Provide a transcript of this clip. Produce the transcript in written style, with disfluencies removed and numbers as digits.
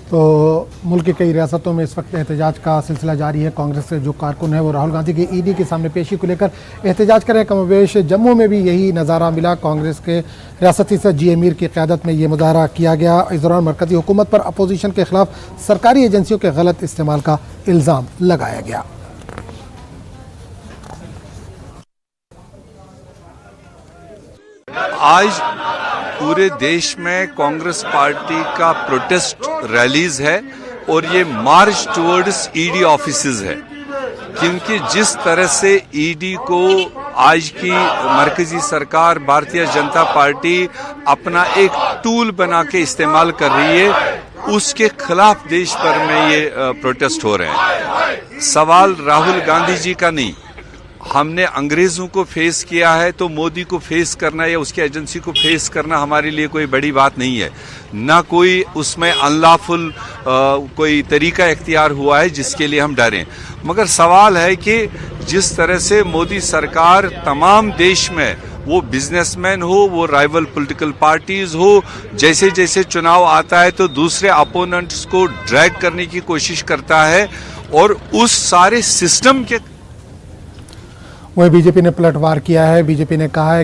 तो मुल्क की कई रियासतों में इस वक्त एहतजाज का सिलसिला जारी है। कांग्रेस के जो कारकुन है वो राहुल गांधी की ईडी के सामने पेशी को लेकर एहतजाज कर रहे हैं। कमोवेश जम्मू में भी यही नज़ारा मिला। कांग्रेस के रियासती सदर जी अमीर की क़यादत में ये मुजाहरा किया गया। इस दौरान मरकज़ी हुकूमत पर अपोजिशन के खिलाफ सरकारी एजेंसियों के गलत इस्तेमाल का इल्ज़ाम लगाया गया। आज पूरे देश में कांग्रेस पार्टी का प्रोटेस्ट रैलीज है और ये मार्च टुवर्ड्स ईडी ऑफिसेज है, क्योंकि जिस तरह से ईडी को आज की मरकजी सरकार भारतीय जनता पार्टी अपना एक टूल बना के इस्तेमाल कर रही है, उसके खिलाफ देश भर में ये प्रोटेस्ट हो रहे हैं। सवाल राहुल गांधी जी का नहीं, हमने अंग्रेजों को फेस किया है तो मोदी को फेस करना या उसकी एजेंसी को फेस करना हमारे लिए कोई बड़ी बात नहीं है। ना कोई उसमें अनलॉफुल कोई तरीका इख्तियार हुआ है जिसके लिए हम डरें। मगर सवाल है कि जिस तरह से मोदी सरकार तमाम देश में, वो बिजनेसमैन हो, वो राइवल पॉलिटिकल पार्टीज हो, जैसे जैसे चुनाव आता है तो दूसरे अपोनेंट्स को ड्रैग करने की कोशिश करता है और उस सारे सिस्टम के वहीं बीजेपी ने पलटवार किया है। बीजेपी ने कहा है कि